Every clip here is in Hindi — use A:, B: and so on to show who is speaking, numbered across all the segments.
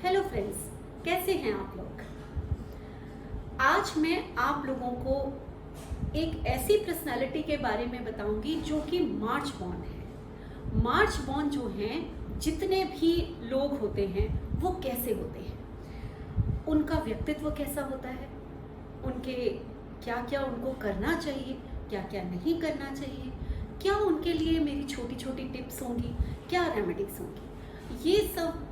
A: हेलो फ्रेंड्स, कैसे हैं आप लोग। आज मैं आप लोगों को एक ऐसी पर्सनालिटी के बारे में बताऊंगी जो कि मार्च बॉर्न है। मार्च बॉर्न जो हैं, जितने भी लोग होते हैं वो कैसे होते हैं, उनका व्यक्तित्व कैसा होता है, उनके क्या क्या उनको करना चाहिए, क्या क्या नहीं करना चाहिए, क्या उनके लिए मेरी छोटी छोटी टिप्स होंगी, क्या रेमेडीज होंगी, ये सब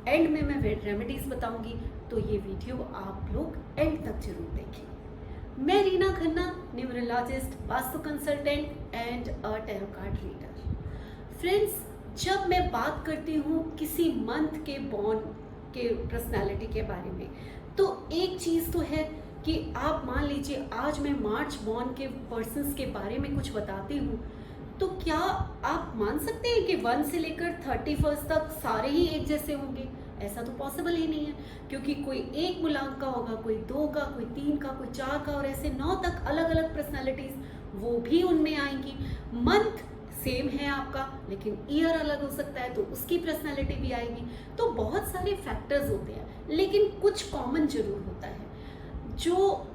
A: एंड में मैं रेमेडीज बताऊंगी। तो ये वीडियो आप लोग एंड तक जरूर देखें। मैं Reena Khanna, numerologist, vastu consultant and a tarot card reader. Friends, जब मैं बात करती हूँ किसी मंथ के बॉर्न के पर्सनालिटी के बारे में, तो एक चीज़ तो है कि आप मान लीजिए आज मैं मार्च बॉर्न के पर्सन्स के बारे में कुछ बताती हूँ, तो क्या आप मान सकते हैं कि 1 से लेकर 31 तक सारे ही एक जैसे होंगे? ऐसा तो पॉसिबल ही नहीं है, क्योंकि कोई 1 मूलांक का होगा, कोई 2 का, कोई 3 का, कोई 4 का, और ऐसे 9 तक अलग अलग पर्सनालिटीज वो भी उनमें आएंगी। मंथ सेम है आपका, लेकिन ईयर अलग हो सकता है, तो उसकी पर्सनालिटी भी आएगी। तो बहुत सारे फैक्टर्स होते हैं, लेकिन कुछ कॉमन जरूर होता है। जो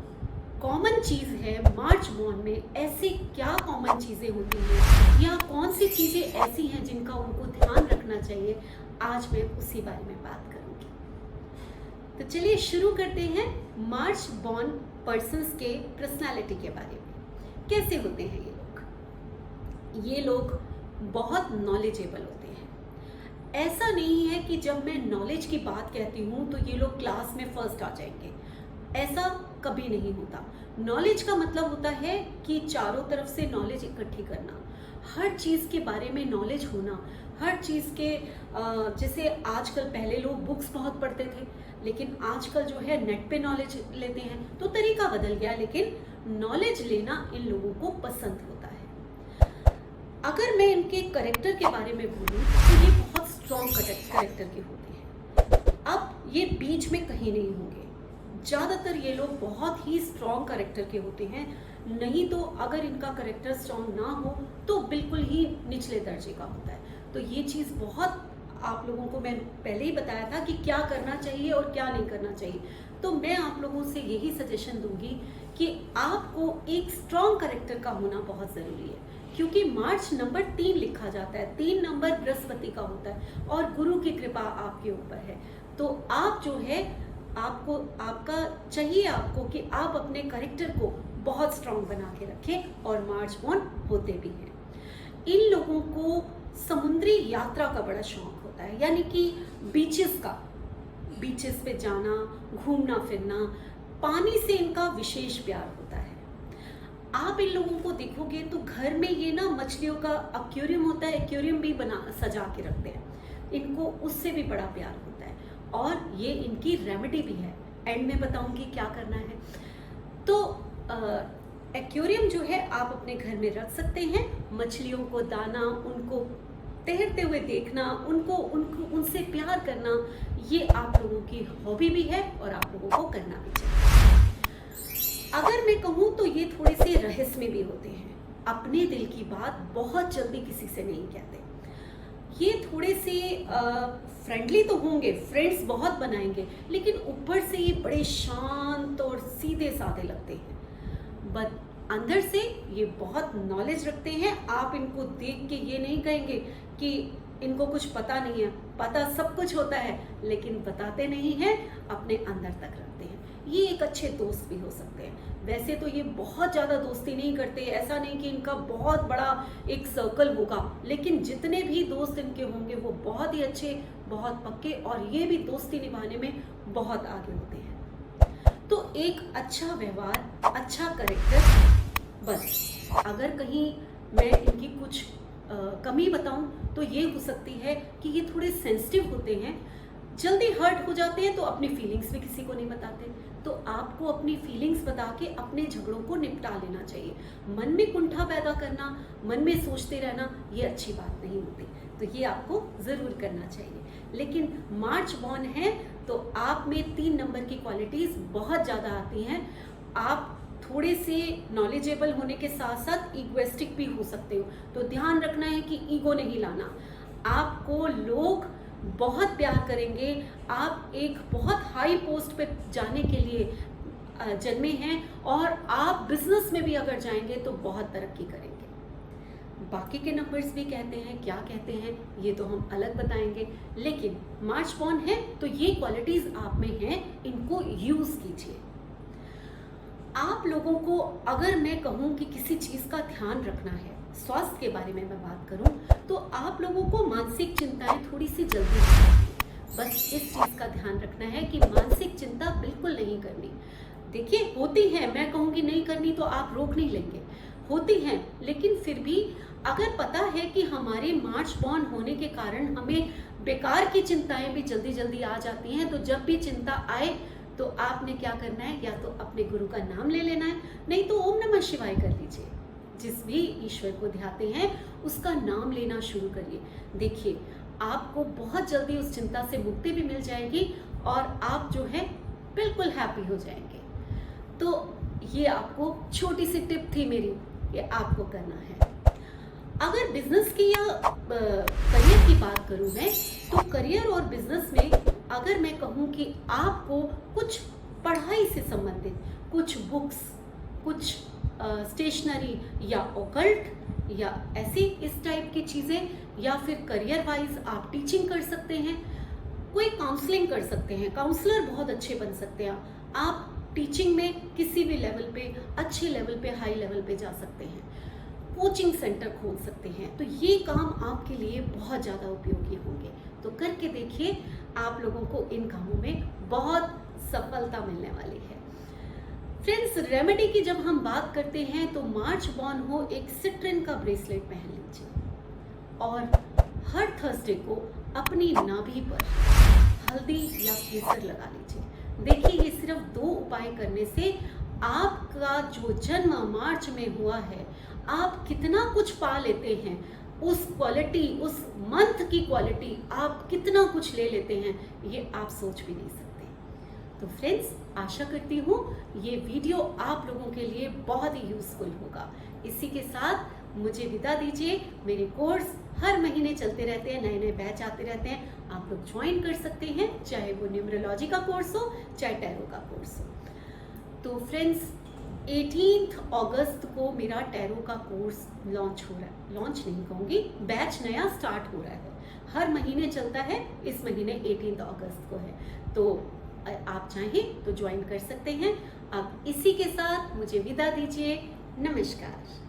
A: कॉमन चीज़ है मार्च बॉर्न में, ऐसी क्या कॉमन चीज़ें होती हैं या कौन सी चीज़ें ऐसी हैं जिनका उनको ध्यान रखना चाहिए, आज मैं उसी बारे में बात करूंगी। तो चलिए शुरू करते हैं मार्च बॉर्न पर्सन्स के पर्सनालिटी के बारे में। कैसे होते हैं ये लोग? ये लोग बहुत नॉलेजेबल होते हैं। ऐसा नहीं है कि जब मैं नॉलेज की बात कहती हूँ तो ये लोग क्लास में फर्स्ट आ जाएंगे, ऐसा कभी नहीं होता। नॉलेज का मतलब होता है कि चारों तरफ से नॉलेज इकट्ठी करना, हर चीज़ के बारे में नॉलेज होना, हर चीज़ के जैसे आजकल पहले लोग बुक्स बहुत पढ़ते थे, लेकिन आजकल जो है नेट पे नॉलेज लेते हैं, तो तरीका बदल गया, लेकिन नॉलेज लेना इन लोगों को पसंद होता है। अगर मैं इनके करेक्टर के बारे में बोलूँ तो ये बहुत स्ट्रॉन्ग करेक्टर के होते हैं। अब ये बीच में कहीं नहीं होंगे, ज़्यादातर ये लोग बहुत ही स्ट्रॉन्ग करेक्टर के होते हैं। नहीं तो अगर इनका करेक्टर स्ट्रॉन्ग ना हो तो बिल्कुल ही निचले दर्जे का होता है। तो ये चीज़ बहुत आप लोगों को मैं पहले ही बताया था कि क्या करना चाहिए और क्या नहीं करना चाहिए। तो मैं आप लोगों से यही सजेशन दूंगी कि आपको एक स्ट्रॉन्ग करेक्टर का होना बहुत ज़रूरी है, क्योंकि मार्च नंबर 3 लिखा जाता है, 3 नंबर बृहस्पति का होता है और गुरु की कृपा आपके ऊपर है। तो आप जो है आपको आपका चाहिए आपको कि आप अपने करेक्टर को बहुत स्ट्रांग बना के रखें, और मार्च बॉर्न होते भी हैं। इन लोगों को समुद्री यात्रा का बड़ा शौक होता है, यानी कि बीचेस पे जाना, घूमना फिरना, पानी से इनका विशेष प्यार होता है। आप इन लोगों को देखोगे तो घर में ये ना मछलियों का एक्वेरियम होता है, एक्वेरियम भी बना सजा के रखते हैं, इनको उससे भी बड़ा प्यार होता है, और ये इनकी रेमेडी भी है। एंड में बताऊंगी क्या करना है। तो एक्वेरियम जो है आप अपने घर में रख सकते हैं। मछलियों को दाना, उनको तैरते हुए देखना, उनको उनसे प्यार करना, ये आप लोगों की हॉबी भी है और आप लोगों को करना भी चाहिए। अगर मैं कहूँ तो ये थोड़े से रहस्यमय भी होते हैं, अपने दिल की बात बहुत जल्दी किसी से नहीं कहते। ये थोड़े से फ्रेंडली तो होंगे, फ्रेंड्स बहुत बनाएंगे, लेकिन ऊपर से ये बड़े शांत और सीधे साधे लगते हैं, बट अंदर से ये बहुत नॉलेज रखते हैं। आप इनको देख के ये नहीं कहेंगे कि इनको कुछ पता नहीं है, पता सब कुछ होता है, लेकिन बताते नहीं हैं, अपने अंदर तक रखते हैं। ये एक अच्छे दोस्त भी हो सकते हैं। वैसे तो ये बहुत ज़्यादा दोस्ती नहीं करते, ऐसा नहीं कि इनका बहुत बड़ा एक सर्कल होगा, लेकिन जितने भी दोस्त इनके होंगे वो बहुत ही अच्छे, बहुत पक्के, और ये भी दोस्ती निभाने में बहुत आगे होते हैं। तो एक अच्छा व्यवहार, अच्छा करेक्टर, बस। अगर कहीं मैं इनकी कुछ कमी बताऊं तो ये हो सकती है कि ये थोड़े सेंसिटिव होते हैं, जल्दी हर्ट हो जाते हैं, तो अपनी फीलिंग्स भी किसी को नहीं बताते। तो आपको अपनी फीलिंग्स बता के अपने झगड़ों को निपटा लेना चाहिए। मन में कुंठा पैदा करना, मन में सोचते रहना, ये अच्छी बात नहीं होती। तो ये आपको ज़रूर करना चाहिए। लेकिन मार्च बॉर्न है तो आप में 3 नंबर की क्वालिटीज़ बहुत ज़्यादा आती हैं। आप थोड़े से नॉलेजेबल होने के साथ साथ इगोइस्टिक भी हो सकते हो, तो ध्यान रखना है कि ईगो नहीं लाना। आपको लोग बहुत प्यार करेंगे, आप एक बहुत हाई पोस्ट पे जाने के लिए जन्मे हैं और आप बिजनेस में भी अगर जाएंगे तो बहुत तरक्की करेंगे। बाकी के नंबर्स भी कहते हैं, क्या कहते हैं ये तो हम अलग बताएंगे, लेकिन मार्च बॉर्न है तो ये क्वालिटीज आप में हैं, इनको यूज कीजिए। आप लोगों को अगर मैं कहूँ कि किसी चीज का ध्यान रखना है, स्वास्थ्य के बारे में मैं बात करूं, तो आप लोगों को मानसिक चिंताएं थोड़ी सी जल्दी होती हैं। बस इस चीज का ध्यान रखना है कि मानसिक चिंता बिल्कुल नहीं करनी। देखिए होती है, मैं कहूँगी नहीं करनी तो आप रोक नहीं लेंगे, होती हैं, लेकिन फिर भी अगर पता है कि हमारे मार्च बॉर्न होने के कारण हमें बेकार की चिंताएं भी जल्दी जल्दी आ जाती हैं, तो जब भी चिंता आए तो आपने क्या करना है, या तो अपने गुरु का नाम ले लेना है, नहीं तो ओम नमः शिवाय कर लीजिए। जिस भी ईश्वर को ध्याते हैं उसका नाम लेना शुरू करिए। देखिए आपको बहुत जल्दी उस चिंता से मुक्ति भी मिल जाएगी और आप जो है बिल्कुल हैप्पी हो जाएंगे। तो ये आपको छोटी सी टिप थी मेरी, ये आपको करना है। अगर बिजनेस की या करियर की बात करूं मैं, तो करियर और बिजनेस में अगर मैं कहूं कि आपको कुछ पढ़ाई से संबंधित कुछ बुक्स, कुछ स्टेशनरी या ओकल्ट या ऐसी इस टाइप की चीज़ें, या फिर करियर वाइज आप टीचिंग कर सकते हैं, कोई काउंसलिंग कर सकते हैं, काउंसलर बहुत अच्छे बन सकते हैं आप, टीचिंग में किसी भी लेवल पे, अच्छे लेवल पे, हाई लेवल पे जा सकते हैं, कोचिंग सेंटर खोल सकते हैं। तो ये काम आपके लिए बहुत ज़्यादा उपयोगी होंगे। तो करके देखिए, आप लोगों को इन कामों में बहुत सफलता मिलने वाली है। फ्रेंड्स, रेमेडी की जब हम बात करते हैं तो मार्च बॉर्न हो एक सिट्रिन का ब्रेसलेट पहन लीजिए और हर थर्सडे को अपनी नाभि पर हल्दी या केसर लगा लीजिए। देखिए ये सिर्फ 2 उपाय करने से आपका जो जन्म मार्च में हुआ है, आप कितना कुछ पा लेते हैं, उस क्वालिटी, उस मंथ की क्वालिटी आप कितना कुछ ले लेते हैं, ये आप सोच भी नहीं सकते। तो फ्रेंड्स, आशा करती हूँ ये वीडियो आप लोगों के लिए बहुत ही यूजफुल होगा। इसी के साथ मुझे विदा दीजिए। मेरे कोर्स हर महीने चलते रहते हैं, नए नए बैच आते रहते हैं, आप लोग ज्वाइन कर सकते हैं, चाहे वो न्यूमरोलॉजी का कोर्स हो, चाहे टैरो का कोर्स हो। तो फ्रेंड्स, 18 अगस्त को मेरा टैरो का कोर्स लॉन्च हो रहा है, लॉन्च नहीं कहूँगी, बैच नया स्टार्ट हो रहा है, हर महीने चलता है, इस महीने 18 अगस्त को है, तो आप चाहें तो ज्वाइन कर सकते हैं। अब इसी के साथ मुझे विदा दीजिए, नमस्कार।